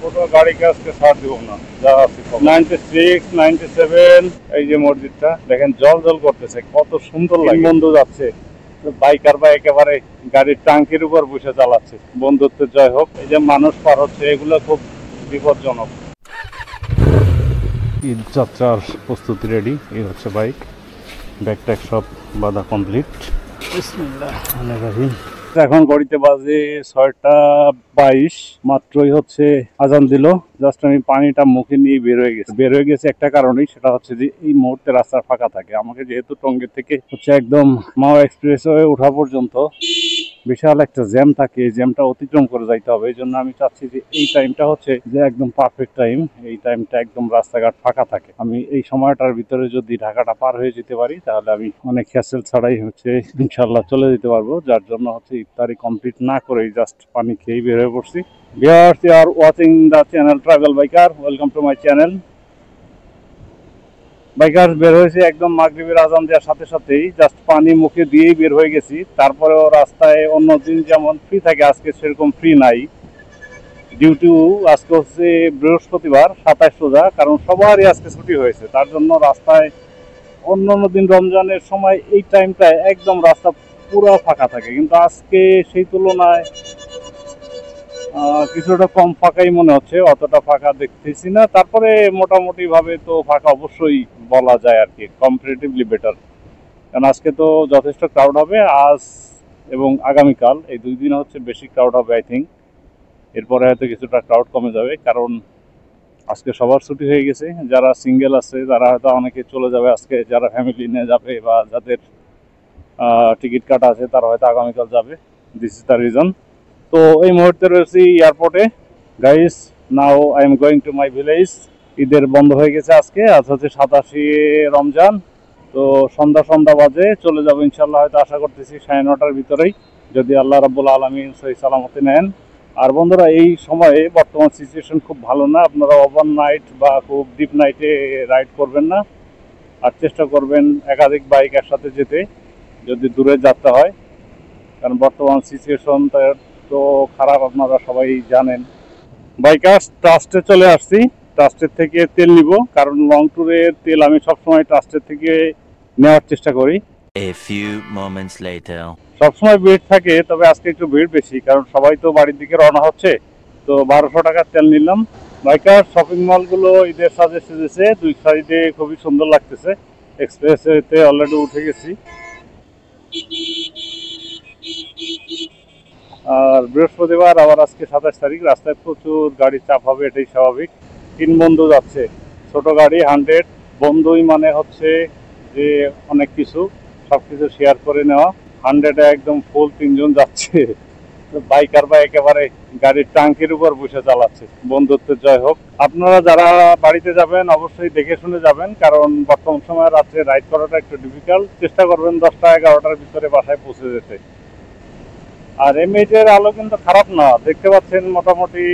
কোনো গাড়িকে আজকে ছাড় দিব না, যা আছে 96, 97। এই যে মসজিদটা দেখেন জল জল করতেছে, কত সুন্দর লাগে। বন্ধু যাচ্ছে, বাইকার বা একেবারে গাড়ির টাঙ্কির উপর বসে চালাচ্ছে। বন্ধুত্বের জয় হোক। এই যে মানুষ পার হচ্ছে, এগুলো খুব বিপজ্জনক। ঈদ যাত্রার প্রস্তুতি রেডি। এই হচ্ছে বাইক, ব্যাগ ট্যাগ সব বাঁধা কমপ্লিট। বিসমিল্লাহ রহমানির রহিম। এখন ঘড়িতে বাজে 6টা 22। মাত্রই হচ্ছে আজান দিল। জাস্ট আমি পানিটা মুখে নিয়ে বের হয়ে গেছে একটা কারণেই, সেটা হচ্ছে যে এই মুহূর্তে রাস্তা ফাঁকা থাকে। আমাকে যেহেতু টঙ্গী থেকে হচ্ছে একদম মাওয়া এক্সপ্রেসওয়ে ওঠা পর্যন্ত বিশাল একটা জ্যাম থাকে, এই জ্যামটা অতিক্রম করে যাইতে হবে। এই জন্য আমি চাচ্ছি যে এই টাইমটা হচ্ছে যে একদম পারফেক্ট টাইম। এই টাইমটা একদম রাস্তাঘাট ফাঁকা থাকে। আমি এই সময়টার ভিতরে যদি ঢাকাটা পার হয়ে যেতে পারি, তাহলে আমি অনেক হ্যাসেল ছাড়াই হচ্ছে ইনশাল্লাহ চলে যেতে পারবো। যার জন্য হচ্ছে ইফতারি কমপ্লিট না করেই জাস্ট পানি খেয়েই বের হয়ে পড়ছি। Viewers, you are watching the channel travel biker. Welcome to my channel. Biker বের হয়েছে একদম মাগরিবের আজান দেওয়ার সাথে সাথেই, জাস্ট পানি মুখে দিয়েই বের হয়ে গেছি। তারপরেও রাস্তায় অন্য দিন যেমন ফ্রি থাকে, আজকে সেরকম ফ্রি নাই। ডিউটি আজকে হচ্ছে বৃহস্পতিবার 27 রোজা, কারণ সবারই আজকে ছুটি হয়েছে। তার জন্য রাস্তায় অন্য দিন রমজানের সময় এই টাইমটায় একদম রাস্তা পুরো ফাঁকা থাকে, কিন্তু আজকে সেই তুলনায় কিছুটা কম ফাঁকাই মনে হচ্ছে। অতটা ফাঁকা দেখতেছি না, তারপরে মোটামুটি ভাবে তো ফাঁকা অবশ্যই বলা যায় আর কি, কম্পারেটিভলি বেটার। কারণ আজকে তো যথেষ্ট ক্রাউড হবে। আজ এবং আগামীকাল এই 2 দিন হচ্ছে বেশি ক্রাউড হবে আই থিঙ্ক। এরপরে হয়তো কিছুটা ক্রাউড কমে যাবে, কারণ আজকে সবার ছুটি হয়ে গেছে। যারা সিঙ্গেল আছে তারা হয়তো অনেকে চলে যাবে আজকে, যারা ফ্যামিলি নিয়ে যাবে বা যাদের টিকিট কাটা আছে তারা হয়তো আগামীকাল যাবে। This is the reason. তো এই মুহূর্তে রয়েছি এয়ারপোর্টে। Guys, now I am going to my village. ঈদের বন্ধ হয়ে গেছে আজকে। আজ হচ্ছে 87 রমজান। তো সন্ধ্যা বাজে চলে যাবো ইনশাল্লাহ, হয়তো আশা করতেছি 9:30টার ভিতরেই, যদি আল্লাহ রাব্বুল আলামিন সহি সালামতে নেন। আর বন্ধুরা, এই সময়ে বর্তমান সিচুয়েশন খুব ভালো না। আপনারা ওভার নাইট বা খুব ডিপ নাইটে রাইড করবেন না। আর চেষ্টা করবেন একাধিক বাইক একসাথে যেতে, যদি দূরে যাত্রা হয়। কারণ বর্তমান সিচুয়েশন তো খারাপ, আপনারা সবাই জানেন। বাইকার্স, ট্রাস্টে চলে আসছি। ট্রাস্টের থেকে তেল নিব, কারণ লং ট্যুরের তেল আমি সবসময় ট্রাস্টের থেকে নেওয়ার চেষ্টা করি। A few moments later. সবসময় ভিড় থাকে, তবে আজকে একটু ভিড় বেশি, কারণ সবাই তো বাড়ির দিকে রওনা হচ্ছে। তো 1200 টাকার তেল নিলাম। বাইকার, শপিং মলগুলো ঈদের সাজে সেজেছে, দুই সাইডে খুবই সুন্দর লাগতেছে। এক্সপ্রেসওয়েতে অলরেডি উঠে গেছি। আর বৃহস্পতিবার, আবার আজকে 27 তারিখ, রাস্তায় প্রচুর গাড়ির চাপ হবে, এটাই স্বাভাবিক। 3 বন্ধু যাচ্ছে, ছোট গাড়ি 100। বন্ধুই মানে হচ্ছে যে অনেক কিছু, সবকিছু শেয়ার করে নেওয়া। 100-এ একদম ফুল 3 জন যাচ্ছে। বাইকার বা একেবারে গাড়ির টাঙ্কির উপর বসে চালাচ্ছে। বন্ধুত্বের জয় হোক। আপনারা যারা বাড়িতে যাবেন অবশ্যই দেখে শুনে যাবেন, কারণ বর্তমান সময় রাত্রে রাইড করাটা একটু ডিফিকাল্ট। চেষ্টা করবেন 10টা-11টার ভিতরে বাসায় পৌঁছে যেতে। আর এমএইচের আলো কিন্তু খারাপ না, দেখতে পাচ্ছেন মোটামুটি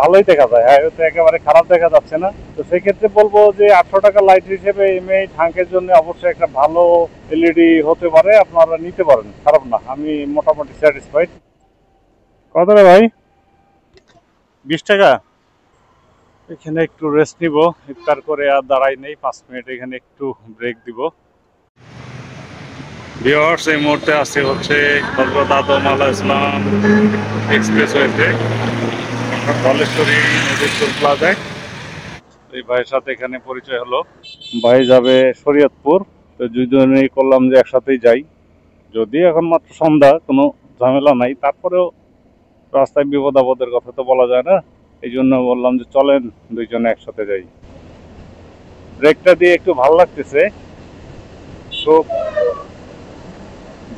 ভালোই দেখা যায়। হাইওয়েতে একেবারে খারাপ দেখা যাচ্ছে না। তো সেক্ষেত্রে বলবো যে 800 টাকা লাইট হিসেবে এমএইচ হাঙ্কের জন্য অবশ্যই একটা ভালো এলইডি হতে পারে, আপনারা নিতে পারেন, খারাপ না। আমি মোটামুটি স্যাটিসফাইড। কত রে ভাই? 20 টাকা। এখানে একটু রেস্ট নিব, ইফতার করে আর দাঁড়াই নেই, 5 মিনিট এখানে একটু ব্রেক দিব। ভিউয়ার্স, এই মুহূর্তে আসছে হচ্ছে হযরত আদম আলাইহিস সালাম এক্সপ্রেসওয়েতে, ধলেশ্বরী নদীর প্লাজায়। এই ভাইয়ের সাথে এখানে পরিচয় হলো। ভাই যাবে শরীয়তপুর। তো দুজনেই করলাম যে একসাথেই যাই। যদি এখন মাত্র সন্ধ্যা, কোনো ঝামেলা নাই, তারপরেও রাস্তায় বিপদ আপদের কথা তো বলা যায় না। এই জন্য বললাম যে চলেন দুইজনে একসাথে যাই। ব্রেকটা দিয়ে একটু ভালো লাগতেছে। খুব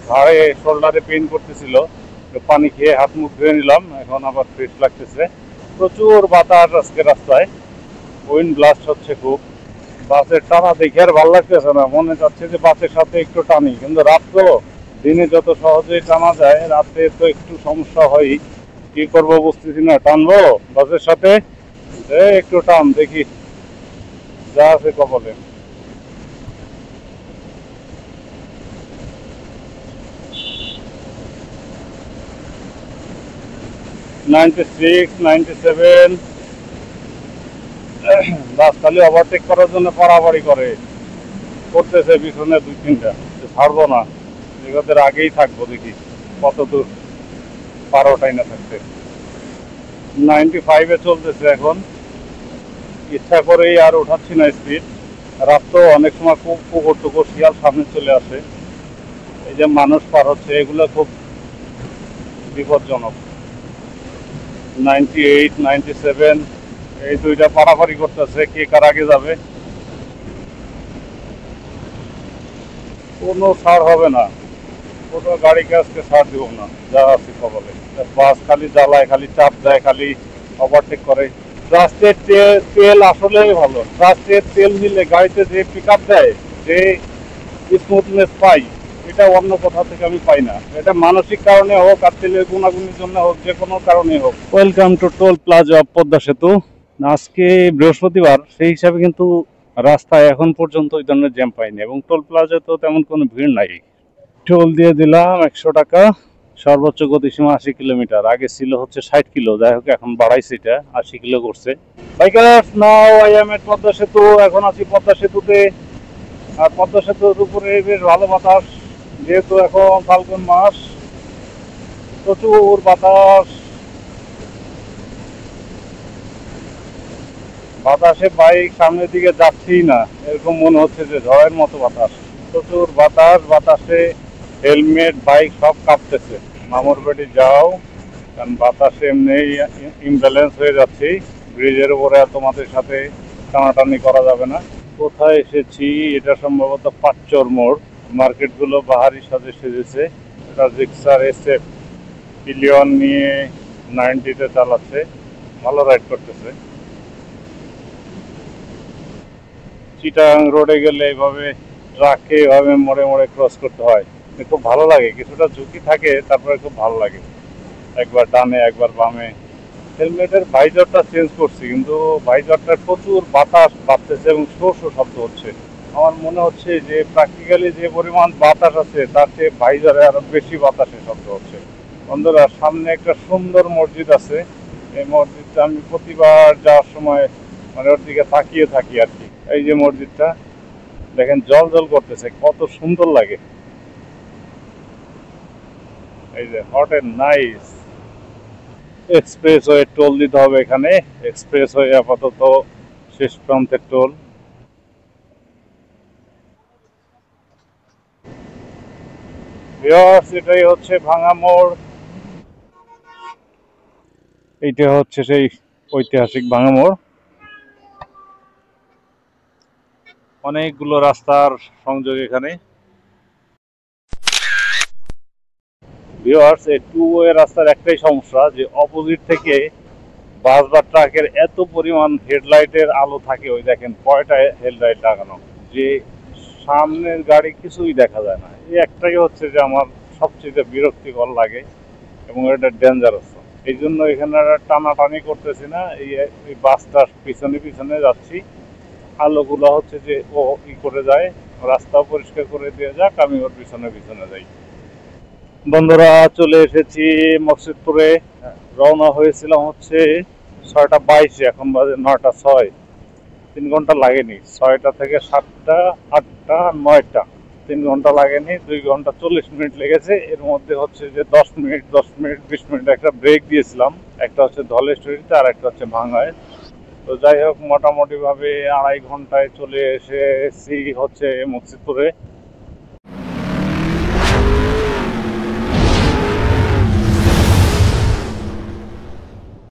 ঘাড়ে শোল্ডারে পেইন করতেছিল, পানি খেয়ে হাত মুখ ধুয়ে নিলাম, এখন আবার ফ্রেশ লাগতেছে। প্রচুর বাতাস আজকে রাস্তায়, উইন্ড ব্লাস্ট হচ্ছে খুব। বাসের টানা দেখে আর ভালো লাগতেছে না, মনে যাচ্ছে যে বাসের সাথে একটু টানি। কিন্তু রাত তো, দিনে যত সহজেই টানা যায়, রাতে তো একটু সমস্যা হয়। কি করবো বুঝতেছি না। টানবো বাসের সাথে? একটু টান দেখি, যা আছে কপালে। $96, $97। বাস খালি ওভারটেক করার জন্য পারাপারি করতেছে পিছনে দুই তিনটা, ছাড়বো না, এদের আগেই থাকবো, দেখি কত দূর পারোটাই না থাকতে। 95-এ চলতেছে এখন, ইচ্ছা করেই আর উঠাচ্ছি না স্পিড। রাত তো অনেক সময় কুকুর টুকুর শিয়াল সামনে চলে আসে, এই যে মানুষ পার হচ্ছে, এগুলো খুব বিপজ্জনক। 98, 97 এই দুইটা পারাপারি করতেছে, কে কার আগে যাবে কোনো ছাড় হবে না, কোনো গাড়িকে আজকে ছাড় দিব না, যা আছে কপালে। বাস খালি জ্বালায়, খালি চাপ দেয়, খালি ওভারটেক করে। ট্রাস্টের তেল আসলেই ভালো, ট্রাস্টের তেল নিলে গাড়িতে যে পিক আপ দেয়, যে স্মুথনেস পাই, এটা অন্য কোথাও থেকে আমি পাই না। এটা মানসিক কারণে হোক আর তেলের গুণাগুণের জন্য হোক, যে কোনো কারণে হোক। Welcome to toll plaza Padma সেতু। আজকে বৃহস্পতিবার, সেই হিসাবে কিন্তু রাস্তায় এখন পর্যন্ত ওই ধরনের জ্যাম পাইনি, এবং টোল প্লাজা তো তেমন কোনো ভিড় নাই। টোল দিয়ে দিলাম 100 টাকা, সর্বোচ্চ গতিসীমা 80 কিলোমিটার, আগে ছিল হচ্ছে 60 কিলো, যাই হোক এখন বাড়াইছে, এটা 80 কিলো করছে। বাইকার্স, নাও আই এম এট পদ্মা সেতু। এখন আছি পদ্মা সেতুতে, আর পদ্মা সেতুর উপরে বেশ ভালো বাতাস, যেহেতু এখন ফাল্গুন মাস, প্রচুর বাতাস। বাতাসে বাইক সামনের দিকে যাচ্ছেই না, এরকম মনে হচ্ছে যে ঝড়ের মতো বাতাস, প্রচুর বাতাস। বাতাসে হেলমেট, বাইক সব কাঁপতেছে। মামুর বাড়ি যাও, কারণ বাতাসে এমনি ইমব্যালেন্স হয়ে যাচ্ছি। ব্রিজের উপরে আর তোমাদের সাথে টানাটানি করা যাবে না। কোথায় এসেছি? এটা সম্ভবত পাঁচচর মোড়। মার্কেটগুলো বাহারি সাজে সেজেছে। এটা জিক্সার এসএফ পিলিয়ন নিয়ে 90-তে চালাচ্ছে, ভালো রাইড করতেছে। চিটাং রোডে গেলে এইভাবে ট্রাকে এভাবে মোড়ে মোড়ে ক্রস করতে হয়, খুব ভালো লাগে, কিছুটা ঝুঁকি থাকে, তারপরে খুব ভালো লাগে। একবার ডানে একবার বামে। হেলমেটের ভাইজারটা চেঞ্জ করছি, কিন্তু ভাইজারটার প্রচুর বাতাস বাড়তেছে এবং শো শো শব্দ হচ্ছে। আমার মনে হচ্ছে যে প্র্যাকটিক্যালি যে পরিমাণ বাতাস আছে, তার চেয়ে ভাইজারে আরো বেশি বাতাসের শব্দ হচ্ছে। বন্ধুরা, সামনে একটা সুন্দর মসজিদ আছে, এই মসজিদটা আমি প্রতিবার যাওয়ার সময় মানে ওর দিকে তাকিয়ে থাকি আর কি। এই যে মসজিদটা দেখেন, জল জল করতেছে, কত সুন্দর লাগে। এই যে hot and nice. Expressway toll দিতে হবে এখানে, এক্সপ্রেস ওয়ে আপাতত শেষ প্রান্তের টোল। এটাই হচ্ছে ভাঙা মোড়, এইটা হচ্ছে সেই ঐতিহাসিক ভাঙা মোড়। অনেকগুলো রাস্তার সংযোগ এখানে। ভিউয়ার্স, এই টু ওয়ে রাস্তার একটাই সমস্যা, যে অপোজিট থেকে বাস বা ট্রাকের এত পরিমাণ হেডলাইটের আলো থাকে, ওই দেখেন কয়টা হেডলাইট লাগানো, যে সামনের গাড়ি কিছুই দেখা যায় না। এই একটাই হচ্ছে যে আমার সবচেয়ে বিরক্তিকর লাগে, এবং এটা ডেঞ্জারাস। এই জন্য এখানে টানাটানি করতেছি না, এই বাসটার পিছনে পিছনে যাচ্ছি। আলোগুলো হচ্ছে যে ও ই করে যায়, রাস্তাও পরিষ্কার করে দিয়ে যাক, আমি ওর পিছনে পিছনে যাই। বন্ধুরা, চলে এসেছি মকসুদপুরে। রওনা হয়েছিলাম হচ্ছে 6টা 22, এখন বাজে 9টা 6। 3 ঘন্টা লাগেনি, 6টা থেকে 7টা 8টা 9টা, 3 ঘন্টা লাগেনি, 2 ঘন্টা 40 মিনিট লেগেছে। এর মধ্যে হচ্ছে যে 10 মিনিট 20 মিনিট একটা ব্রেক দিয়েছিলাম, একটা হচ্ছে ধলেশ্বরীতে আর একটা হচ্ছে ভাঙ্গায়। তো যাই হোক, মোটামুটি ভাবে 2.5 ঘন্টায় চলে এসেছি হচ্ছে মকসুদপুরে।